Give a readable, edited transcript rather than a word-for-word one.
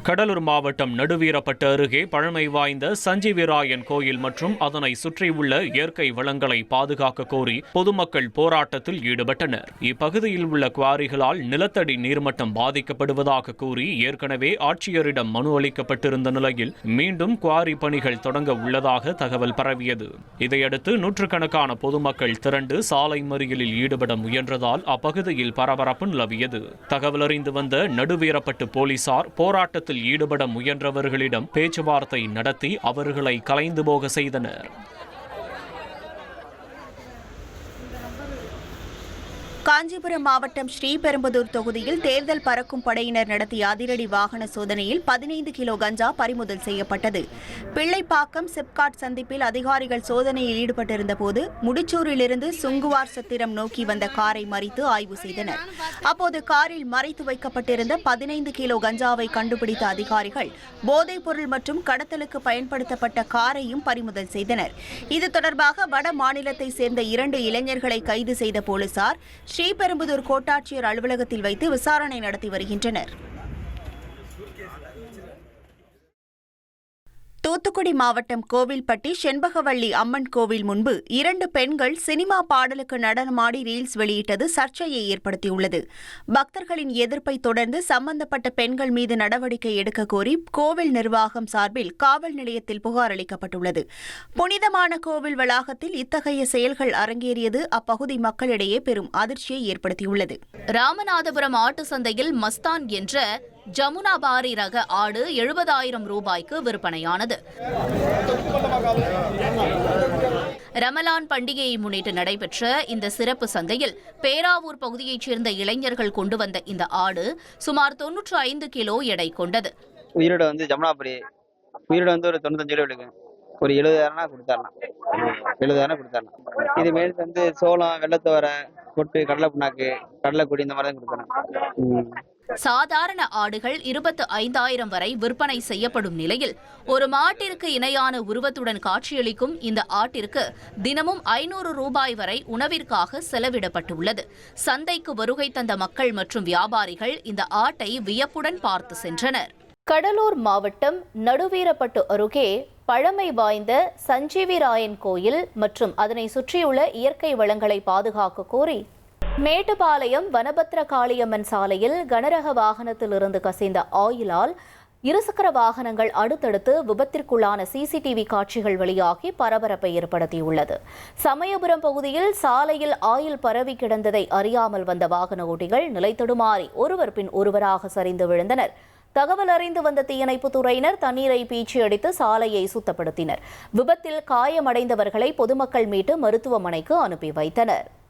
கடலூர் மாவட்டம் நடுவீரப்பட்டு அருகே பழமை வாய்ந்த சஞ்சீவிராயன் கோயில் மற்றும் அதனை சுற்றியுள்ள இயற்கை வளங்களை பாதுகாக்க கோரி பொதுமக்கள் போராட்டத்தில் ஈடுபட்டனர். இப்பகுதியில் உள்ள குவாரிகளால் நிலத்தடி நீர்மட்டம் பாதிக்கப்படுவதாக கூறி ஏற்கனவே ஆட்சியரிடம் மனு அளிக்கப்பட்டிருந்த நிலையில் மீண்டும் குவாரி பணிகள் தொடங்க உள்ளதாக தகவல் பரவியது. இதையடுத்து நூற்றுக்கணக்கான பொதுமக்கள் திரண்டு சாலை மறியலில் ஈடுபட முயன்றதால் அப்பகுதியில் பரபரப்பு நிலவியது. தகவல் அறிந்து வந்த நடுவீரப்பட்டு போலீசார் போராட்டத்தில் ஈடுபட முயன்றவர்களிடம் பேச்சுவார்த்தை நடத்தி அவர்களை கலைந்து போக செய்தனர். காஞ்சிபுரம் மாவட்டம் ஸ்ரீபெரும்புதூர் தொகுதியில் தேர்தல் பறக்கும் படையினர் நடத்திய அதிரடி வாகன சோதனையில் 15 கிலோ கஞ்சா பறிமுதல் செய்யப்பட்டது. பிள்ளைப்பாக்கம் சிப்காட் சந்திப்பில் அதிகாரிகள் சோதனையில் ஈடுபட்டிருந்த போது முடிச்சூரிலிருந்து சுங்குவார் சத்திரம் நோக்கி வந்த காரை மறித்து ஆய்வு செய்தனர். அப்போது காரில் மறைத்து வைக்கப்பட்டிருந்த 15 கிலோ கஞ்சாவை கண்டுபிடித்த அதிகாரிகள் போதைப் பொருள் மற்றும் கடத்தலுக்கு பயன்படுத்தப்பட்ட காரையும் பறிமுதல் செய்தனர். இது தொடர்பாக வட மாநிலத்தை சேர்ந்த 2 இளைஞர்களை கைது செய்த போலீசார் ஸ்ரீபெரும்புதூர் கோட்டாட்சியர் அலுவலகத்தில் வைத்து விசாரணை நடத்தி வருகின்றனர். தூத்துக்குடி மாவட்டம் கோவில்பட்டி செண்பகவல்லி அம்மன் கோவில் முன்பு 2 பெண்கள் சினிமா பாடலுக்கு நடனமாடி ரீல்ஸ் வெளியிட்டது சர்ச்சையை ஏற்படுத்தியுள்ளது. பக்தர்களின் எதிர்ப்பை தொடர்ந்து சம்பந்தப்பட்ட பெண்கள் மீது நடவடிக்கை எடுக்க கோரி கோவில் நிர்வாகம் சார்பில் காவல் நிலையத்தில் புகார் அளிக்கப்பட்டுள்ளது. புனிதமான கோவில் வளாகத்தில் இத்தகைய செயல்கள் அரங்கேறியது அப்பகுதி மக்களிடையே பெரும் அதிர்ச்சியை ஏற்படுத்தியுள்ளது. ராமநாதபுரம் ஆட்டு சந்தையில் மஸ்தான் என்ற ஜமுனாபாரி ரக ஆடு 70,000 ரூபாய்க்கு விற்பனையானது. ரமலான் பண்டிகையை முன்னிட்டு நடைபெற்ற இந்த சிறப்பு சந்தையில் பேராவூர் பகுதியைச் சேர்ந்த இளைஞர்கள் கொண்டு வந்த இந்த ஆடு சுமார் 95 கிலோ எடை கொண்டது. உயிரோட ஜமுனாபாரி உயிரோட ஒரு 95 கிலோ எடுக்கும். ஒரு 70,000 கொடுத்தாரலாம். 70,000 கொடுத்தாரலாம். இது மேலே சோளம், வெள்ளத்தோரை, கொட்டு, கடலை புண்ணாக்கு, கடலைக்குடி இந்த மாதிரி தான் கொடுக்கணும். சாதாரண ஆடுகள் 25,000 வரை விற்பனை செய்யப்படும் நிலையில் ஒரு மாட்டிற்கு இணையான உருவத்துடன் காட்சியளிக்கும் இந்த ஆட்டிற்கு தினமும் 500 ரூபாய் வரை உணவிற்காக செலவிடப்பட்டுள்ளது. சந்தைக்கு வருகை தந்த மக்கள் மற்றும் வியாபாரிகள் இந்த ஆட்டை வியப்புடன் பார்த்து சென்றனர். கடலூர் மாவட்டம் நடுவீரப்பட்டு அருகே பழமை வாய்ந்த சஞ்சீவிராயன் கோயில் மற்றும் அதனை சுற்றியுள்ள இயற்கை வளங்களை பாதுகாக்க கோரி மேட்டுப்பாளையம் வனபத்ர காளியம்மன் சாலையில் கனரக வாகனத்திலிருந்து கசிந்த ஆயிலால் இருசக்கர வாகனங்கள் அடுத்தடுத்து விபத்திற்குள்ளான சிசிடிவி காட்சிகள் வெளியாகி பரபரப்பை ஏற்படுத்தியுள்ளது. சமயபுரம் பகுதியில் சாலையில் ஆயில் பரவி கிடந்ததை அறியாமல் வந்த வாகன ஓட்டிகள் நிலைத்தடுமாறி ஒருவர் பின் ஒருவராக சரிந்து விழுந்தனர். தகவல் அறிந்து வந்த தீயணைப்பு துறையினர் தண்ணீரை பீச்சி அடித்து சாலையை சுத்தப்படுத்தினர். விபத்தில் காயமடைந்தவர்களை பொதுமக்கள் மீட்டு மருத்துவமனைக்கு அனுப்பி வைத்தனர்.